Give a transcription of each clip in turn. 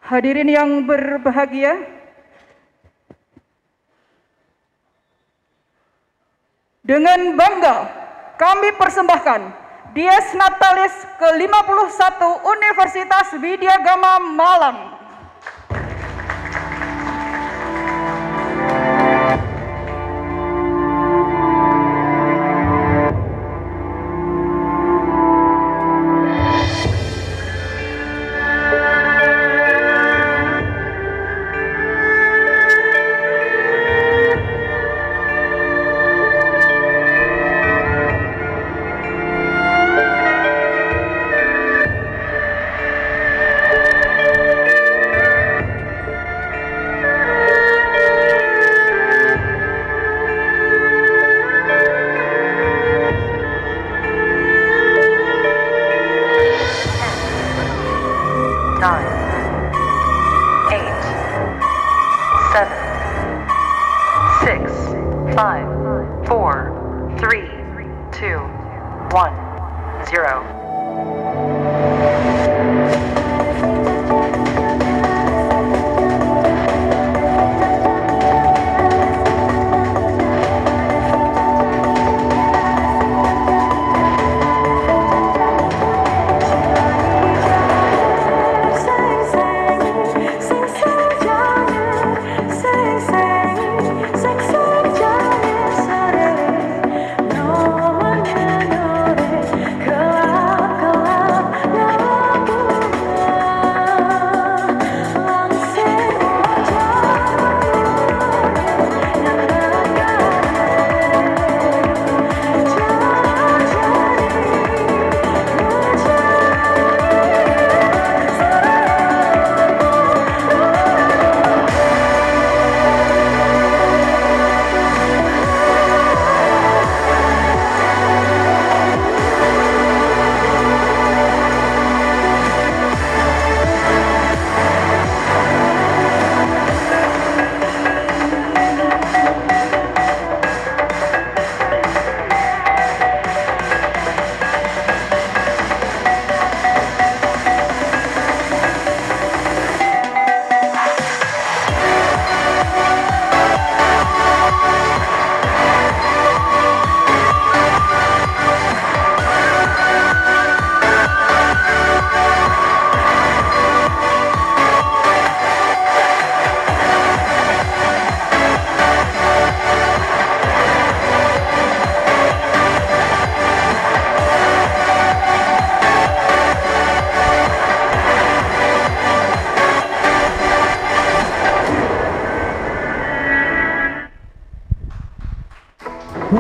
Hadirin yang berbahagia, dengan bangga kami persembahkan Dies Natalis ke-51 Universitas Widyagama Malang.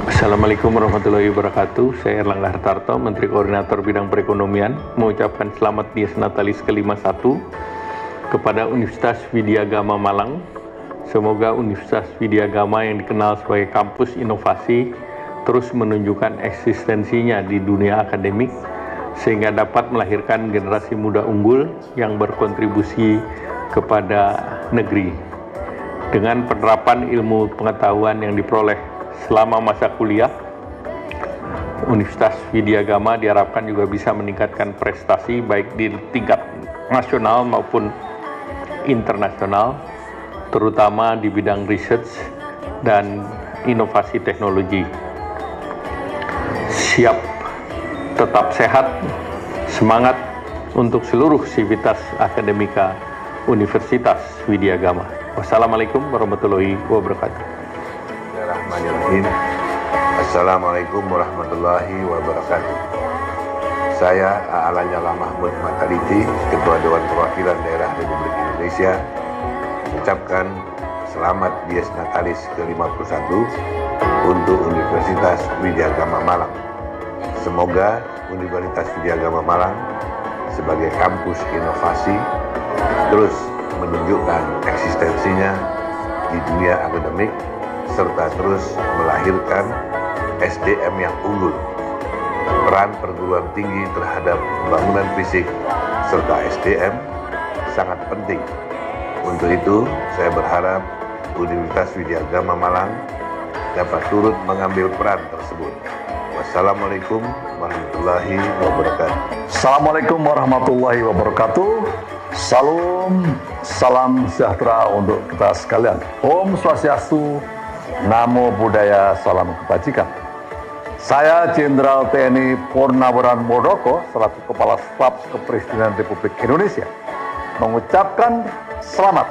Assalamualaikum warahmatullahi wabarakatuh. Saya Erlangga Hartarto, Menteri Koordinator Bidang Perekonomian, mengucapkan selamat Dies Natalis ke-51 kepada Universitas Widyagama Malang. Semoga Universitas Widyagama yang dikenal sebagai kampus inovasi terus menunjukkan eksistensinya di dunia akademik sehingga dapat melahirkan generasi muda unggul yang berkontribusi kepada negeri. Dengan penerapan ilmu pengetahuan yang diperoleh selama masa kuliah, Universitas Widyagama diharapkan juga bisa meningkatkan prestasi baik di tingkat nasional maupun internasional, terutama di bidang research dan inovasi teknologi. Siap, tetap sehat, semangat untuk seluruh sivitas akademika Universitas Widyagama. Wassalamualaikum warahmatullahi wabarakatuh. Bismillahirrahmanirrahim. Assalamualaikum warahmatullahi wabarakatuh. Saya Lanyala Mahmud Mataliti, Ketua Dewan Perwakilan Daerah Republik Indonesia, mengucapkan selamat Dies Natalis ke-51 untuk Universitas Widyagama Malang. Semoga Universitas Widyagama Malang sebagai kampus inovasi terus menunjukkan eksistensinya di dunia akademik serta terus melahirkan SDM yang unggul. Peran perguruan tinggi terhadap pembangunan fisik serta SDM sangat penting. Untuk itu, saya berharap Universitas Widyagama Malang dapat turut mengambil peran tersebut. Wassalamualaikum warahmatullahi wabarakatuh. Assalamualaikum warahmatullahi wabarakatuh. Salam Salam sejahtera untuk kita sekalian. Om Swastiastu, Namo Buddhaya, salam kebajikan. Saya Jenderal TNI Purnaweran Muldoko selaku Kepala Staf Kepresidenan Republik Indonesia mengucapkan selamat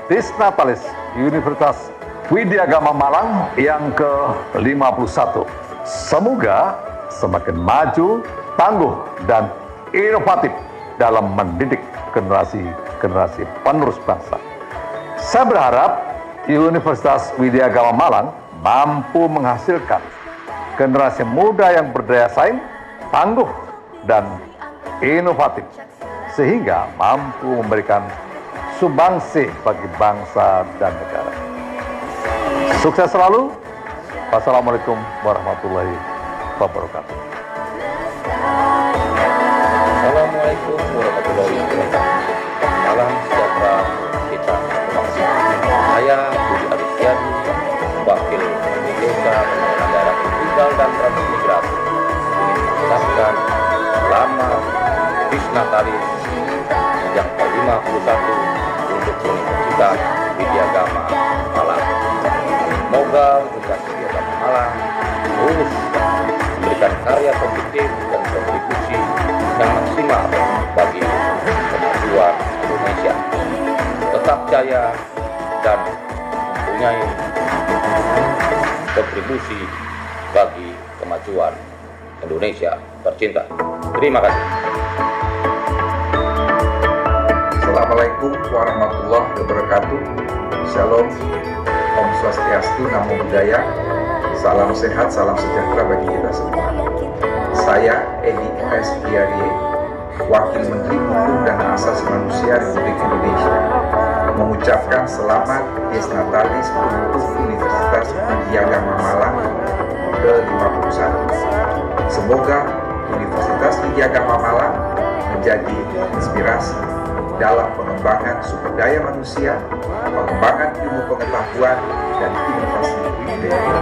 Disnatalis Universitas Widyagama Malang yang ke-51. Semoga semakin maju, tangguh, dan inovatif dalam mendidik generasi penerus bangsa. Saya berharap Universitas Widyagama Malang mampu menghasilkan generasi muda yang berdaya saing, tangguh, dan inovatif, sehingga mampu memberikan sumbangsih bagi bangsa dan negara. Sukses selalu. Wassalamualaikum warahmatullahi wabarakatuh. Assalamualaikum warahmatullahi wabarakatuh. Salam sejahtera kita semua. Saya Budi Aristiadi, Wakil Menteri Desa, Negara Tunggal dan Transmigrasi, ingin mengucapkan selamat Disnatalis yang ke-51 untuk Universitas Widyagama Malang. Semoga Universitas Widyagama Malang terus memberikan karya positif dan kontribusi yang maksimal bagi kemajuan Indonesia, tetap jaya dan mempunyai kontribusi bagi kemajuan Indonesia tercinta. Terima kasih. Assalamualaikum warahmatullahi wabarakatuh. Shalom, Om Swastiastu, Namo Buddhaya. Salam sehat, salam sejahtera bagi kita semua. Saya Edi S. Diarie, Wakil Menteri Hukum dan Asasi Manusia Republik Indonesia, mengucapkan selamat Disnatalis untuk Universitas Widyagama Malang ke-51. Semoga Universitas Widyagama Malang menjadi inspirasi dalam pengembangan sumber daya manusia, pengembangan ilmu pengetahuan, dan inovasi budaya.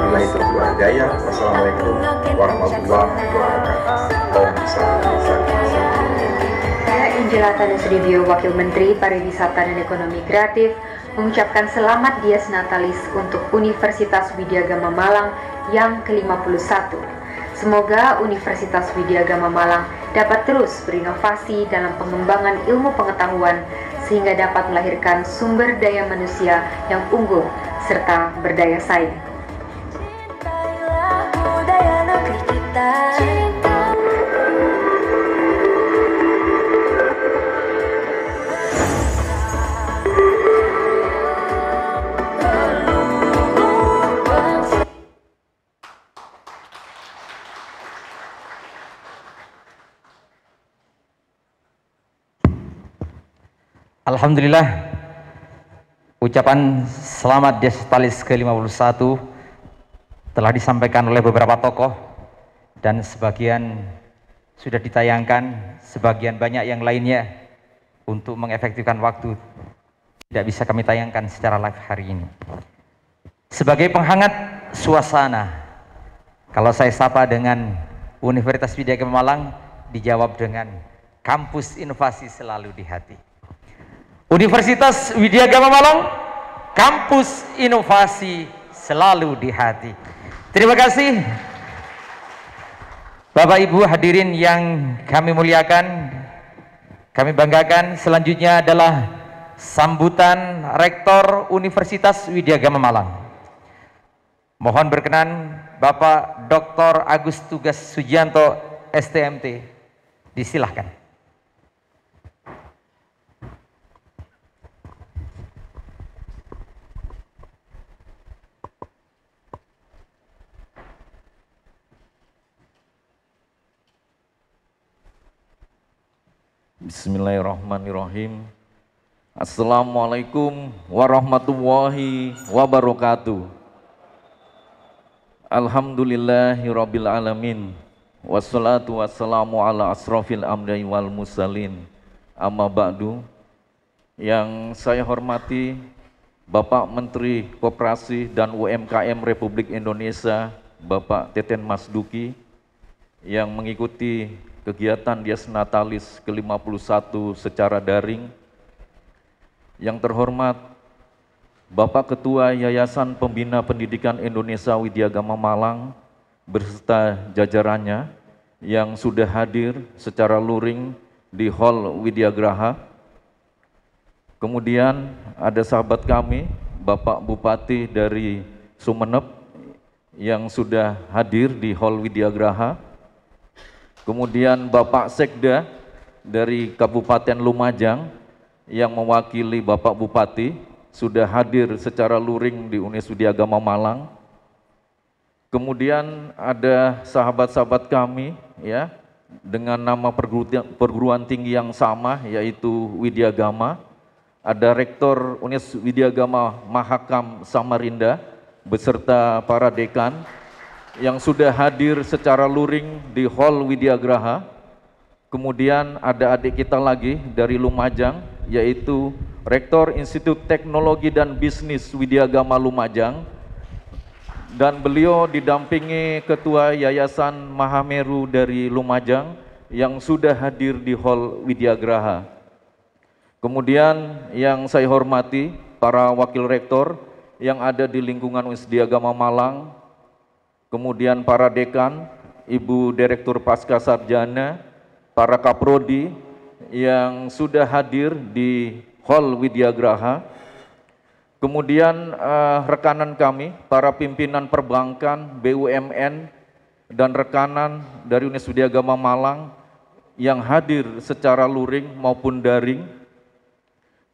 Bila itu budaya, wassalamualaikum warahmatullahi wabarakatuh. Om Santi. Saya Angela Tanes Ribio, Wakil Menteri Pariwisata dan Ekonomi Kreatif, mengucapkan selamat Dies Natalis untuk Universitas Widyagama Malang yang ke-51. Semoga Universitas Widyagama Malang dapat terus berinovasi dalam pengembangan ilmu pengetahuan sehingga dapat melahirkan sumber daya manusia yang unggul serta berdaya saing. Alhamdulillah, ucapan selamat Disnatalis ke-51 telah disampaikan oleh beberapa tokoh dan sebagian sudah ditayangkan, sebagian banyak yang lainnya untuk mengefektifkan waktu tidak bisa kami tayangkan secara live hari ini. Sebagai penghangat suasana, kalau saya sapa dengan Universitas Widyagama Malang, dijawab dengan kampus inovasi selalu di hati. Universitas Widyagama Malang, kampus inovasi selalu di hati. Terima kasih Bapak Ibu hadirin yang kami muliakan, kami banggakan. Selanjutnya adalah sambutan Rektor Universitas Widyagama Malang. Mohon berkenan Bapak Dr. Agus Tugas Sujianto, STMT, disilahkan. Bismillahirrahmanirrahim. Assalamualaikum warahmatullahi wabarakatuh. Alhamdulillahirabbil alamin. Wassalatu wassalamu ala asrofil amdai wal mursalin. Amma ba'du. Yang saya hormati Bapak Menteri Koperasi dan UMKM Republik Indonesia, Bapak Teten Mas Duki, yang mengikuti kegiatan Dies Natalis ke-51 secara daring, yang terhormat Bapak Ketua Yayasan Pembina Pendidikan Indonesia Widyagama Malang beserta jajarannya yang sudah hadir secara luring di Hall Widyagraha. Kemudian ada sahabat kami, Bapak Bupati dari Sumeneb yang sudah hadir di Hall Widyagraha. Kemudian Bapak Sekda dari Kabupaten Lumajang yang mewakili Bapak Bupati sudah hadir secara luring di Unis Widyagama Malang. Kemudian ada sahabat-sahabat kami ya dengan nama perguruan tinggi yang sama yaitu Widyagama. Ada Rektor Unis Widyagama Mahakam Samarinda beserta para dekan yang sudah hadir secara luring di Hall Widyagraha. Kemudian ada adik kita lagi dari Lumajang yaitu Rektor Institut Teknologi dan Bisnis Widyagama Lumajang, dan beliau didampingi Ketua Yayasan Mahameru dari Lumajang yang sudah hadir di Hall Widyagraha. Kemudian yang saya hormati para wakil rektor yang ada di lingkungan Widyagama Malang, kemudian para dekan, Ibu Direktur Pasca Sarjana, para kaprodi yang sudah hadir di Hall Widyagraha. Kemudian rekanan kami, para pimpinan perbankan, BUMN, dan rekanan dari Unis Widyagama Malang yang hadir secara luring maupun daring.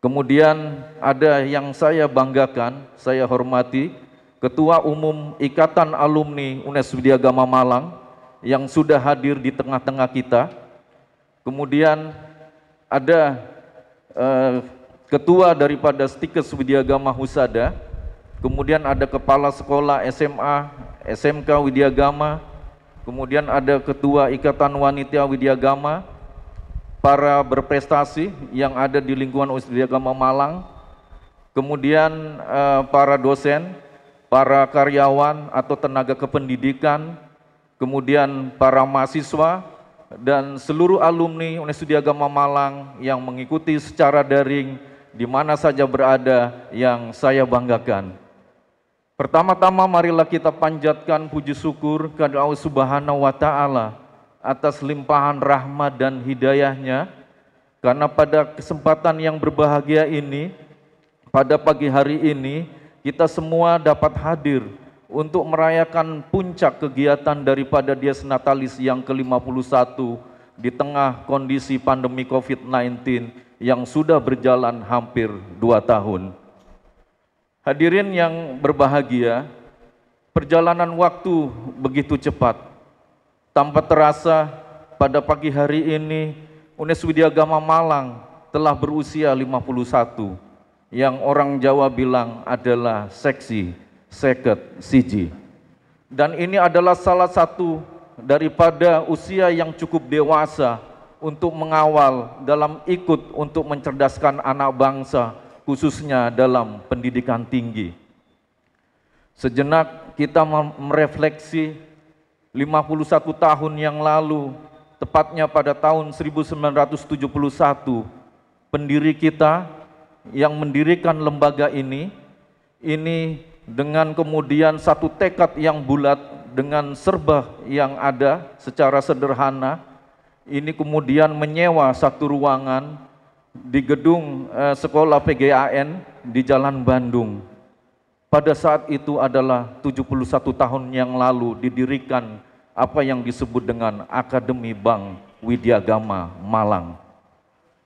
Kemudian ada yang saya banggakan, saya hormati, Ketua Umum Ikatan Alumni Unis Widyagama Malang yang sudah hadir di tengah-tengah kita. Kemudian ada Ketua daripada Stikes Widyagama Husada, kemudian ada Kepala Sekolah SMA, SMK Widyagama, kemudian ada Ketua Ikatan Wanita Widyagama, para berprestasi yang ada di lingkungan Unis Widyagama Malang, kemudian para dosen, para karyawan atau tenaga kependidikan, kemudian para mahasiswa, dan seluruh alumni Unis Widyagama Malang yang mengikuti secara daring di mana saja berada yang saya banggakan. Pertama-tama marilah kita panjatkan puji syukur kepada Allah Subhanahu wa Ta'ala atas limpahan rahmat dan hidayahnya, karena pada kesempatan yang berbahagia ini, pada pagi hari ini, kita semua dapat hadir untuk merayakan puncak kegiatan daripada Dies Natalis yang ke-51 di tengah kondisi pandemi COVID-19 yang sudah berjalan hampir 2 tahun. Hadirin yang berbahagia, perjalanan waktu begitu cepat. Tanpa terasa pada pagi hari ini Unis Widyagama Malang telah berusia 51, yang orang Jawa bilang adalah seksi seket siji. Dan ini adalah salah satu daripada usia yang cukup dewasa untuk mengawal dalam ikut untuk mencerdaskan anak bangsa, khususnya dalam pendidikan tinggi. Sejenak kita merefleksi 51 tahun yang lalu, tepatnya pada tahun 1971, pendiri kita yang mendirikan lembaga ini dengan kemudian satu tekad yang bulat dengan serba yang ada secara sederhana, ini kemudian menyewa satu ruangan di gedung sekolah PGAN di Jalan Bandung. Pada saat itu adalah 71 tahun yang lalu didirikan apa yang disebut dengan Akademi Bank Widyagama Malang.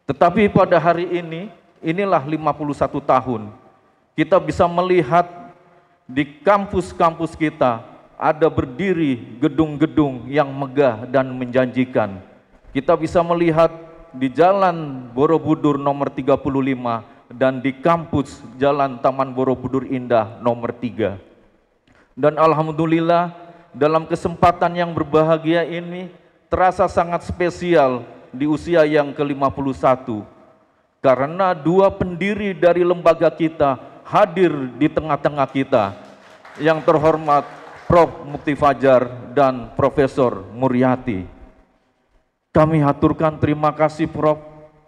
Tetapi pada hari ini, inilah 51 tahun, kita bisa melihat di kampus-kampus kita ada berdiri gedung-gedung yang megah dan menjanjikan. Kita bisa melihat di Jalan Borobudur nomor 35 dan di kampus Jalan Taman Borobudur Indah nomor 3. Dan alhamdulillah dalam kesempatan yang berbahagia ini terasa sangat spesial di usia yang ke-51 karena dua pendiri dari lembaga kita hadir di tengah-tengah kita, yang terhormat Prof. Mukti Fajar dan Profesor Muryati. Kami haturkan terima kasih Prof.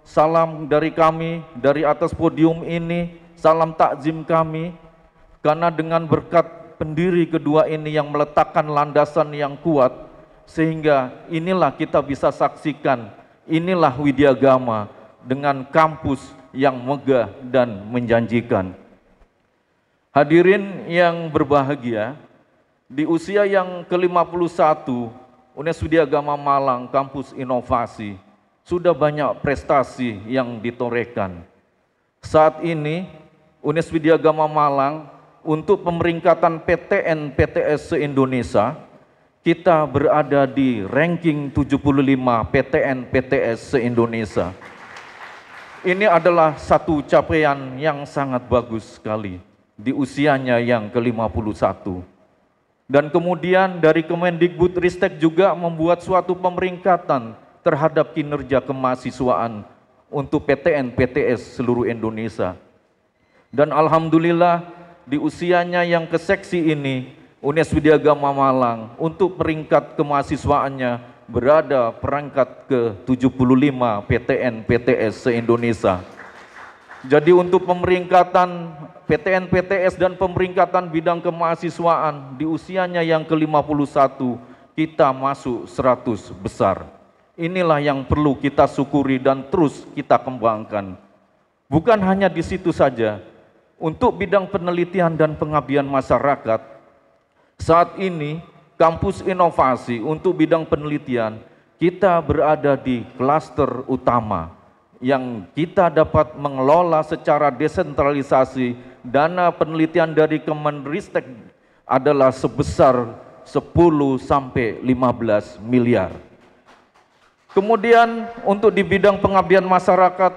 salam dari kami, dari atas podium ini, salam takzim kami, karena dengan berkat pendiri kedua ini yang meletakkan landasan yang kuat, sehingga inilah kita bisa saksikan, inilah Widyagama dengan kampus yang megah dan menjanjikan. Hadirin yang berbahagia, di usia yang ke-51, UNES Widyagama Malang Kampus Inovasi sudah banyak prestasi yang ditorehkan. Saat ini UNES Widyagama Malang untuk pemeringkatan PTN PTS se-Indonesia, kita berada di ranking 75 PTN PTS se-Indonesia. Ini adalah satu capaian yang sangat bagus sekali di usianya yang ke-51. Dan kemudian dari Kemendikbudristek juga membuat suatu pemeringkatan terhadap kinerja kemahasiswaan untuk PTN PTS seluruh Indonesia. Dan alhamdulillah di usianya yang ke-seksi ini, UNES Widyagama Malang untuk peringkat kemahasiswaannya berada peringkat ke-75 PTN PTS se-Indonesia. Jadi untuk pemeringkatan PTN PTS dan pemeringkatan bidang kemahasiswaan di usianya yang ke-51 kita masuk 100 besar. Inilah yang perlu kita syukuri dan terus kita kembangkan. Bukan hanya di situ saja, untuk bidang penelitian dan pengabdian masyarakat, saat ini kampus inovasi untuk bidang penelitian kita berada di klaster utama yang kita dapat mengelola secara desentralisasi. Dana penelitian dari Kemendikbudristek adalah sebesar 10 sampai 15 miliar. Kemudian untuk di bidang pengabdian masyarakat,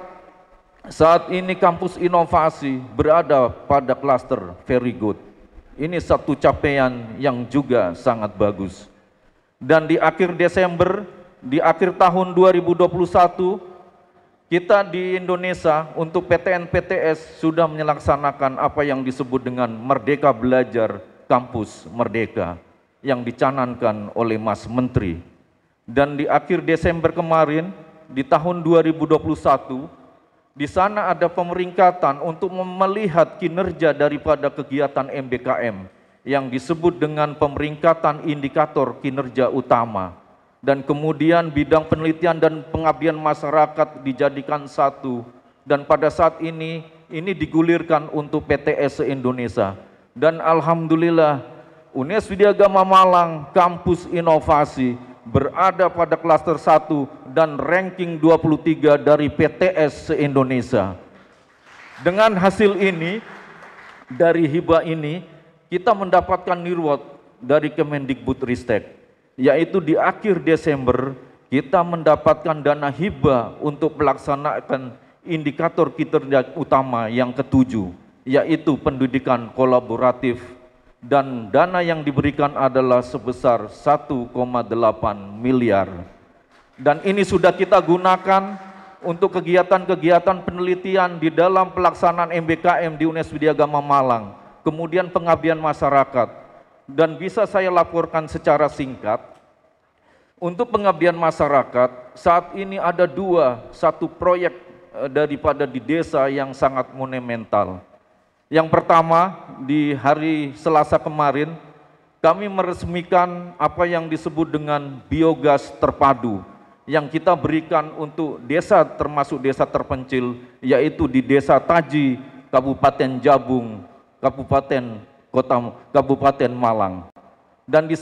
saat ini kampus inovasi berada pada klaster very good. Ini satu capaian yang juga sangat bagus. Dan di akhir Desember, di akhir tahun 2021, kita di Indonesia untuk PTN PTS sudah melaksanakan apa yang disebut dengan Merdeka Belajar Kampus Merdeka yang dicanangkan oleh Mas Menteri. Dan di akhir Desember kemarin, di tahun 2021, di sana ada pemeringkatan untuk melihat kinerja daripada kegiatan MBKM yang disebut dengan pemeringkatan indikator kinerja utama. Dan kemudian bidang penelitian dan pengabdian masyarakat dijadikan satu. Dan pada saat ini digulirkan untuk PTS se-Indonesia. Dan alhamdulillah UNES Widyagama Malang Kampus Inovasi berada pada klaster 1 dan ranking 23 dari PTS se-Indonesia. Dengan hasil ini, dari hibah ini, kita mendapatkan reward dari Kemendikbudristek, yaitu di akhir Desember kita mendapatkan dana hibah untuk melaksanakan indikator kinerja utama yang ke-7, yaitu pendidikan kolaboratif, dan dana yang diberikan adalah sebesar 1,8 miliar. Dan ini sudah kita gunakan untuk kegiatan-kegiatan penelitian di dalam pelaksanaan MBKM di UNES Widyagama Malang, kemudian pengabdian masyarakat. Dan bisa saya laporkan secara singkat, untuk pengabdian masyarakat saat ini ada satu proyek daripada di desa yang sangat monumental. Yang pertama, di hari Selasa kemarin kami meresmikan apa yang disebut dengan biogas terpadu yang kita berikan untuk desa termasuk desa terpencil, yaitu di Desa Taji, Kabupaten Jabung, Kabupaten Malang. Dan di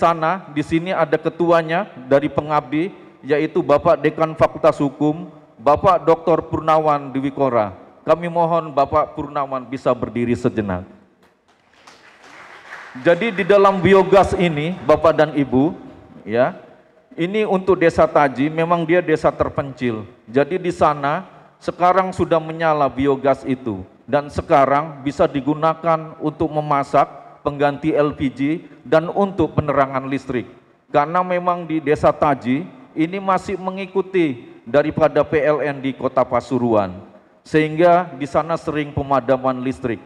sini ada ketuanya dari pengabdi, yaitu Bapak Dekan Fakultas Hukum, Bapak Dr. Purnawan Dwikora. Kami mohon Bapak Purnawan bisa berdiri sejenak. Jadi di dalam biogas ini, Bapak dan Ibu, ya, ini untuk Desa Taji, memang dia desa terpencil. Jadi di sana sekarang sudah menyala biogas itu, dan sekarang bisa digunakan untuk memasak, pengganti LPG, dan untuk penerangan listrik. Karena memang di Desa Taji ini masih mengikuti daripada PLN di Kota Pasuruan, sehingga di sana sering pemadaman listrik.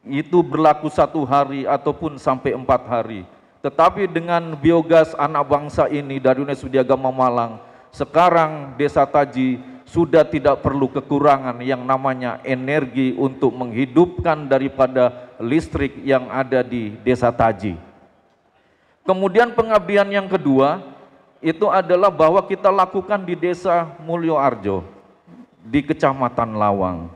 Itu berlaku 1 hari ataupun sampai 4 hari. Tetapi dengan biogas anak bangsa ini dari UNES Widyagama Malang, sekarang Desa Taji sudah tidak perlu kekurangan yang namanya energi untuk menghidupkan daripada listrik yang ada di Desa Taji. Kemudian pengabdian yang kedua itu adalah bahwa kita lakukan di Desa Mulyoarjo di Kecamatan Lawang.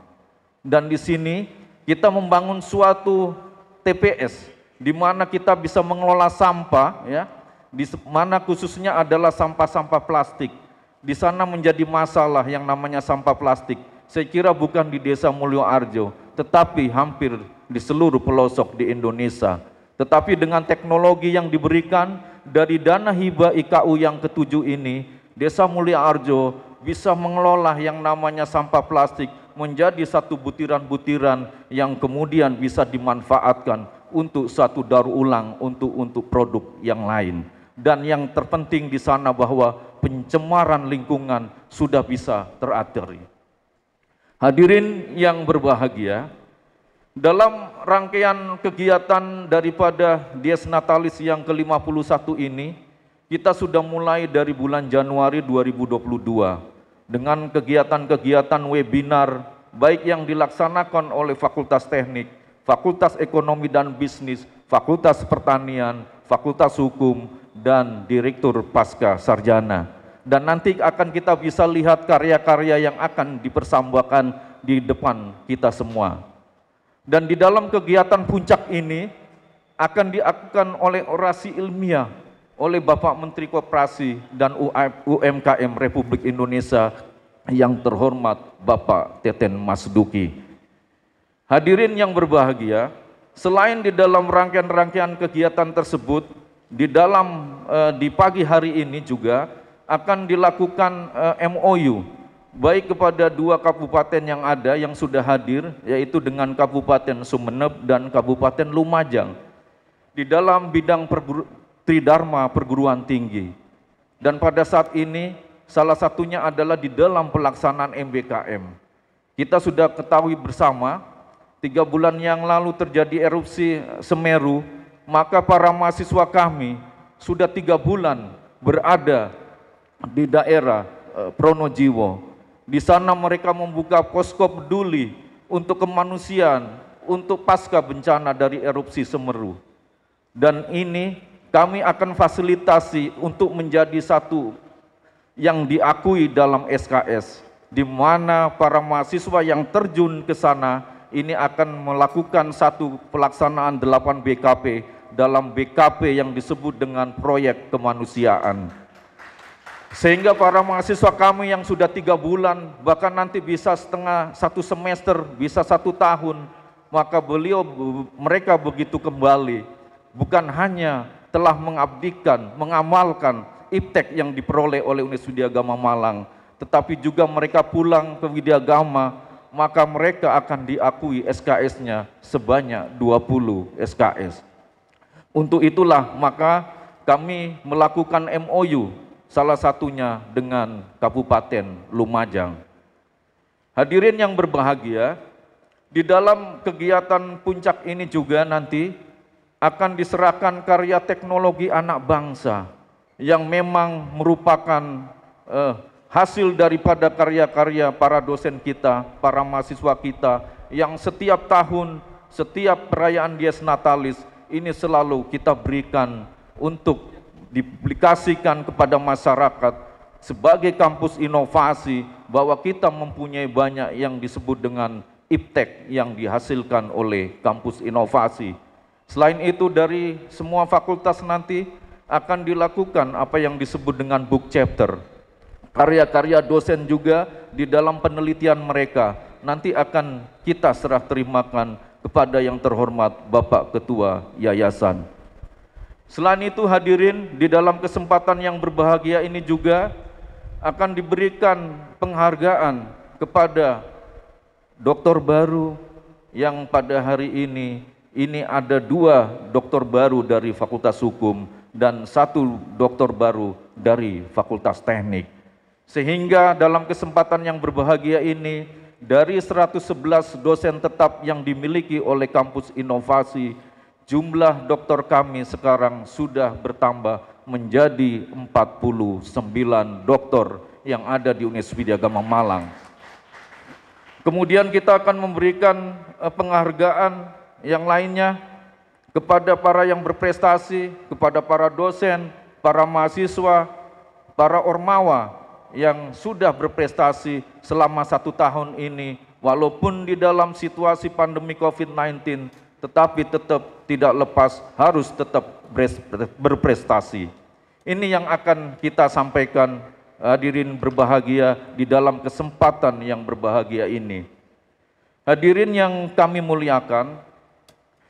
Dan di sini kita membangun suatu TPS di mana kita bisa mengelola sampah, ya, di mana khususnya adalah sampah-sampah plastik. Di sana menjadi masalah yang namanya sampah plastik. Saya kira bukan di Desa Mulyoarjo, tetapi hampir di seluruh pelosok di Indonesia. Tetapi dengan teknologi yang diberikan dari dana hibah IKU yang ke-7 ini, Desa Mulyoarjo bisa mengelola yang namanya sampah plastik menjadi satu butiran-butiran yang kemudian bisa dimanfaatkan untuk satu daur ulang untuk produk yang lain. Dan yang terpenting di sana bahwa pencemaran lingkungan sudah bisa teratasi. Hadirin yang berbahagia, dalam rangkaian kegiatan daripada Dies Natalis yang ke-51 ini, kita sudah mulai dari bulan Januari 2022 dengan kegiatan-kegiatan webinar baik yang dilaksanakan oleh Fakultas Teknik, Fakultas Ekonomi dan Bisnis, Fakultas Pertanian, Fakultas Hukum, dan Direktur Pasca Sarjana. Dan nanti akan kita bisa lihat karya-karya yang akan dipersembahkan di depan kita semua. Dan di dalam kegiatan puncak ini akan dilakukan oleh orasi ilmiah oleh Bapak Menteri Koperasi dan UMKM Republik Indonesia yang terhormat Bapak Teten Mas Duki. Hadirin yang berbahagia, selain di dalam rangkaian-rangkaian kegiatan tersebut, di pagi hari ini juga akan dilakukan MOU baik kepada 2 kabupaten yang ada yang sudah hadir, yaitu dengan Kabupaten Sumeneb dan Kabupaten Lumajang di dalam bidang Tridharma perguruan tinggi. Dan pada saat ini salah satunya adalah di dalam pelaksanaan MBKM. Kita sudah ketahui bersama 3 bulan yang lalu terjadi erupsi Semeru, maka para mahasiswa kami sudah 3 bulan berada di daerah Pronojiwo. Di sana mereka membuka posko peduli untuk kemanusiaan, untuk pasca bencana dari erupsi Semeru. Dan ini kami akan fasilitasi untuk menjadi satu yang diakui dalam SKS, di mana para mahasiswa yang terjun ke sana ini akan melakukan satu pelaksanaan 8 BKP dalam BKP yang disebut dengan proyek kemanusiaan. Sehingga para mahasiswa kami yang sudah 3 bulan, bahkan nanti bisa satu semester, bisa 1 tahun, maka mereka begitu kembali, bukan hanya telah mengabdikan, mengamalkan iptek yang diperoleh oleh Universitas Widyagama Malang, tetapi juga mereka pulang ke Widyagama, maka mereka akan diakui SKS-nya sebanyak 20 SKS. Untuk itulah maka kami melakukan MOU, salah satunya dengan Kabupaten Lumajang. Hadirin yang berbahagia, di dalam kegiatan puncak ini juga nanti akan diserahkan karya teknologi anak bangsa yang memang merupakan hasil daripada karya-karya para dosen kita, para mahasiswa kita yang setiap tahun, setiap perayaan Dies Natalis ini selalu kita berikan untuk diaplikasikan kepada masyarakat sebagai kampus inovasi, bahwa kita mempunyai banyak yang disebut dengan iptek yang dihasilkan oleh kampus inovasi. Selain itu dari semua fakultas nanti akan dilakukan apa yang disebut dengan book chapter. Karya-karya dosen juga di dalam penelitian mereka nanti akan kita serah terimakan kepada yang terhormat Bapak Ketua Yayasan. Selain itu hadirin, di dalam kesempatan yang berbahagia ini juga akan diberikan penghargaan kepada doktor baru yang pada hari ini ada 2 doktor baru dari Fakultas Hukum dan 1 doktor baru dari Fakultas Teknik. Sehingga dalam kesempatan yang berbahagia ini, dari 111 dosen tetap yang dimiliki oleh kampus inovasi, jumlah doktor kami sekarang sudah bertambah menjadi 49 doktor yang ada di Unes Widya Gama Malang. Kemudian kita akan memberikan penghargaan yang lainnya kepada para yang berprestasi, kepada para dosen, para mahasiswa, para ormawa yang sudah berprestasi selama 1 tahun ini, walaupun di dalam situasi pandemi COVID-19, tetapi tetap tidak lepas harus tetap berprestasi. Ini yang akan kita sampaikan, hadirin berbahagia, di dalam kesempatan yang berbahagia ini. Hadirin yang kami muliakan,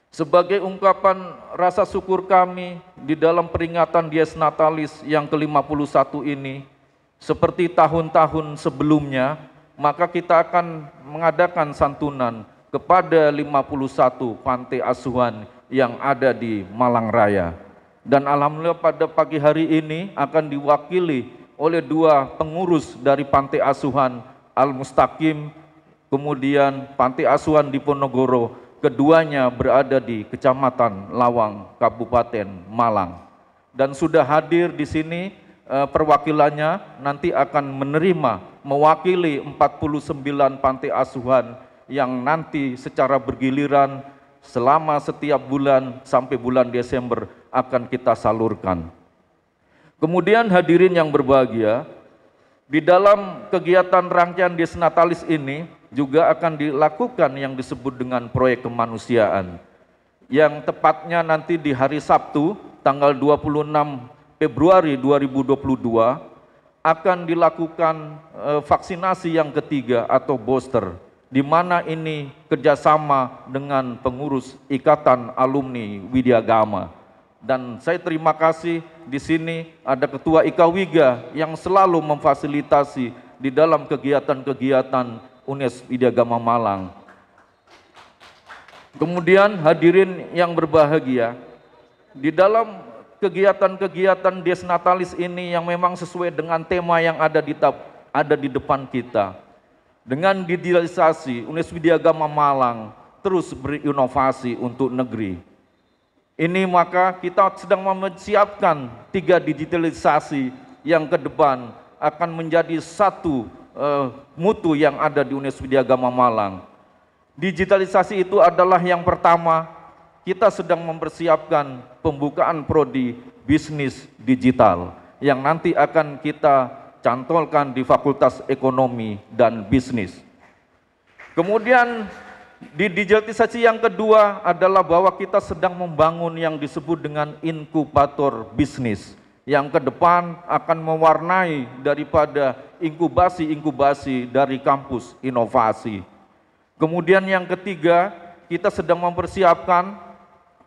sebagai ungkapan rasa syukur kami di dalam peringatan Dies Natalis yang ke-51 ini, seperti tahun-tahun sebelumnya, maka kita akan mengadakan santunan kepada 51 panti asuhan yang ada di Malang Raya. Dan alhamdulillah pada pagi hari ini akan diwakili oleh 2 pengurus dari panti asuhan Al-Mustaqim, kemudian panti asuhan di Ponorogo, keduanya berada di Kecamatan Lawang, Kabupaten Malang. Dan sudah hadir di sini perwakilannya nanti akan menerima mewakili 49 panti asuhan yang nanti secara bergiliran selama setiap bulan sampai bulan Desember akan kita salurkan. Kemudian hadirin yang berbahagia, di dalam kegiatan rangkaian Dies Natalis ini juga akan dilakukan yang disebut dengan proyek kemanusiaan, yang tepatnya nanti di hari Sabtu tanggal 26 Februari 2022 akan dilakukan vaksinasi yang ketiga atau booster, di mana ini kerjasama dengan pengurus Ikatan Alumni Widya Gama. Dan saya terima kasih di sini ada Ketua IKWiga yang selalu memfasilitasi di dalam kegiatan-kegiatan Unes Widya Gama Malang. Kemudian hadirin yang berbahagia, di dalam kegiatan-kegiatan Dies Natalis ini yang memang sesuai dengan tema yang ada di depan kita, dengan digitalisasi Unes Widya Gama Malang terus berinovasi untuk negeri. Ini maka kita sedang mempersiapkan 3 digitalisasi yang ke depan akan menjadi satu mutu yang ada di Unes Widya Gama Malang. Digitalisasi itu adalah yang pertama, kita sedang mempersiapkan pembukaan prodi bisnis digital yang nanti akan kita cantolkan di Fakultas Ekonomi dan Bisnis. Kemudian di digitalisasi yang kedua adalah bahwa kita sedang membangun yang disebut dengan inkubator bisnis yang ke depan akan mewarnai daripada inkubasi-inkubasi dari kampus inovasi. Kemudian yang ketiga, kita sedang mempersiapkan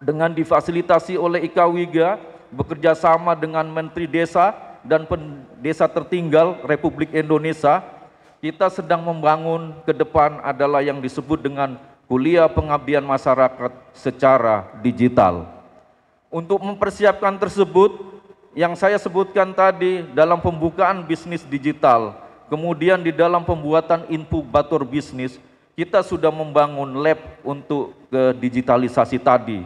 dengan difasilitasi oleh IKWiga bekerja sama dengan Menteri Desa dan Desa Tertinggal Republik Indonesia. Kita sedang membangun ke depan adalah yang disebut dengan kuliah pengabdian masyarakat secara digital. Untuk mempersiapkan tersebut, yang saya sebutkan tadi dalam pembukaan bisnis digital, kemudian di dalam pembuatan inkubator bisnis, kita sudah membangun lab untuk digitalisasi tadi.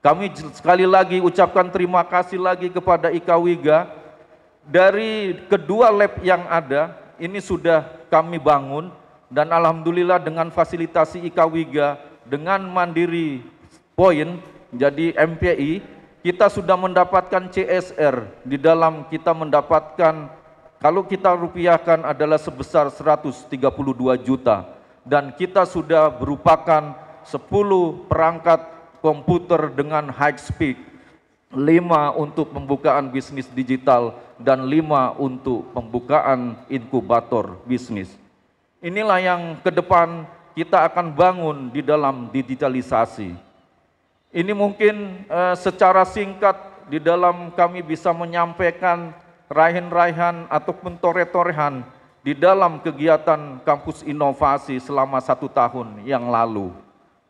Kami sekali lagi ucapkan terima kasih lagi kepada IKWiga, dari kedua lab yang ada, ini sudah kami bangun, dan alhamdulillah dengan fasilitasi IKWiga, dengan Mandiri Point, jadi MPI, kita sudah mendapatkan CSR, di dalam kita mendapatkan, kalau kita rupiahkan adalah sebesar 132 juta, dan kita sudah berupakan 10 perangkat komputer dengan high speed, 5 untuk pembukaan bisnis digital, dan 5 untuk pembukaan inkubator bisnis. Inilah yang ke depan kita akan bangun di dalam digitalisasi. Ini mungkin secara singkat di dalam kami bisa menyampaikan raihan-raihan ataupun torehan di dalam kegiatan kampus inovasi selama 1 tahun yang lalu.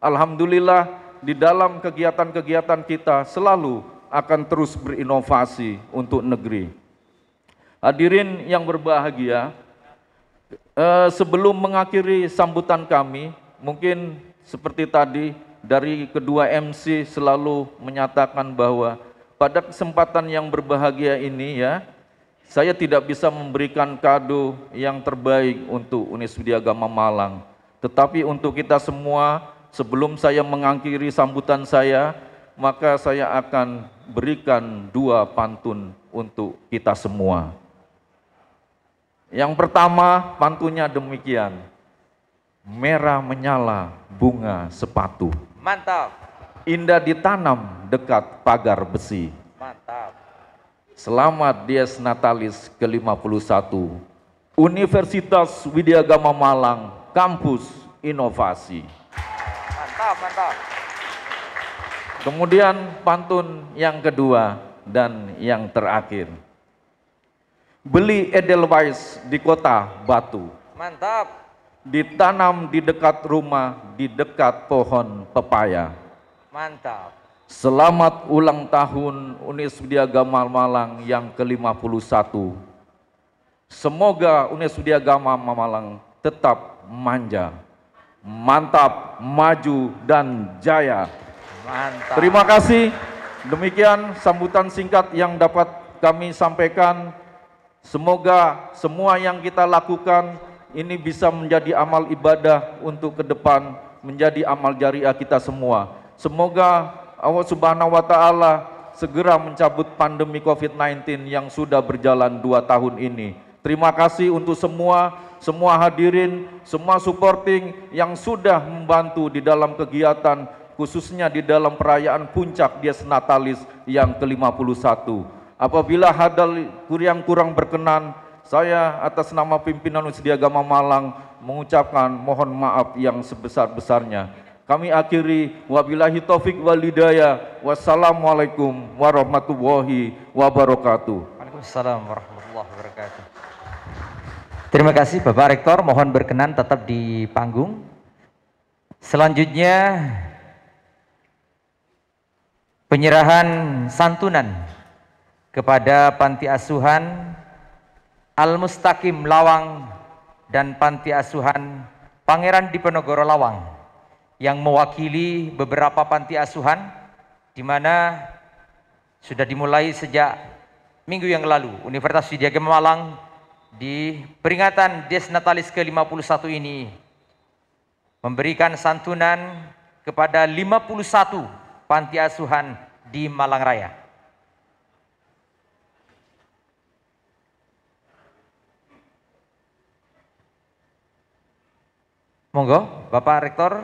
Alhamdulillah di dalam kegiatan-kegiatan kita selalu akan terus berinovasi untuk negeri. Hadirin yang berbahagia, sebelum mengakhiri sambutan kami, mungkin seperti tadi dari kedua MC selalu menyatakan bahwa pada kesempatan yang berbahagia ini ya, saya tidak bisa memberikan kado yang terbaik untuk Unis Widya Gama Malang. Tetapi untuk kita semua, sebelum saya mengakhiri sambutan saya, maka saya akan berikan 2 pantun untuk kita semua. Yang pertama, pantunnya demikian. Merah menyala bunga sepatu. Mantap. Indah ditanam dekat pagar besi. Mantap. Selamat Dies Natalis ke-51 Universitas Widya Gama Malang, Kampus Inovasi. Mantap, mantap. Kemudian pantun yang kedua dan yang terakhir. Beli Edelweiss di kota Batu. Mantap. Ditanam di dekat rumah, di dekat pohon pepaya. Mantap. Selamat ulang tahun Unis Widya Gama Malang yang ke-51. Semoga Unis Widya Gama Malang tetap manja, mantap, maju, dan jaya. Mantap. Terima kasih. Demikian sambutan singkat yang dapat kami sampaikan. Semoga semua yang kita lakukan ini bisa menjadi amal ibadah untuk ke depan, menjadi amal jariah kita semua. Semoga Allah Subhanahu wa Ta'ala segera mencabut pandemi COVID-19 yang sudah berjalan 2 tahun ini. Terima kasih untuk semua hadirin, semua supporting yang sudah membantu di dalam kegiatan, khususnya di dalam perayaan puncak Dies Natalis yang ke-51. Apabila ada yang kurang berkenan, saya atas nama pimpinan Unis Widya Gama Malang mengucapkan mohon maaf yang sebesar-besarnya. Kami akhiri, wabillahi taufik wal hidayah. Wassalamualaikum warahmatullahi wabarakatuh. Waalaikumsalam warahmatullahi wabarakatuh. Terima kasih Bapak Rektor, mohon berkenan tetap di panggung. Selanjutnya penyerahan santunan kepada Panti Asuhan Al-Mustaqim Lawang dan Panti Asuhan Pangeran Diponegoro Lawang yang mewakili beberapa panti asuhan di mana sudah dimulai sejak minggu yang lalu. Universitas Widya Gama Malang di peringatan Dies Natalis ke-51 ini memberikan santunan kepada 51 panti asuhan di Malang Raya. Monggo Bapak Rektor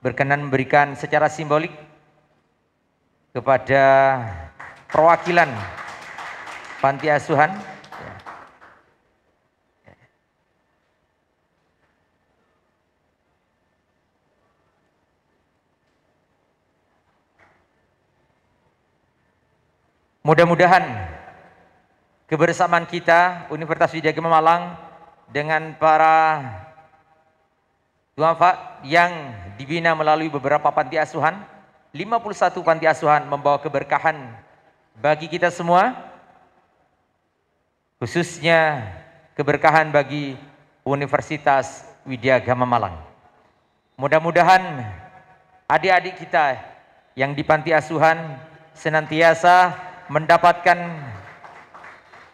berkenan memberikan secara simbolik kepada perwakilan panti asuhan. Mudah-mudahan kebersamaan kita Universitas Widya Gama Malang dengan para duafa yang dibina melalui beberapa panti asuhan, 51 panti asuhan membawa keberkahan bagi kita semua, khususnya keberkahan bagi Universitas Widya Gama Malang. Mudah-mudahan adik-adik kita yang di panti asuhan senantiasa mendapatkan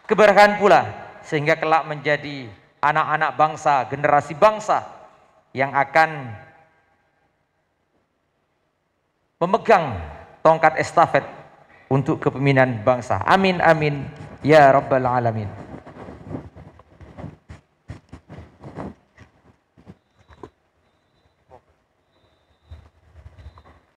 keberkahan pula, sehingga kelak menjadi anak-anak bangsa, generasi bangsa yang akan memegang tongkat estafet untuk kepemimpinan bangsa. Amin, amin, ya Rabbal Alamin.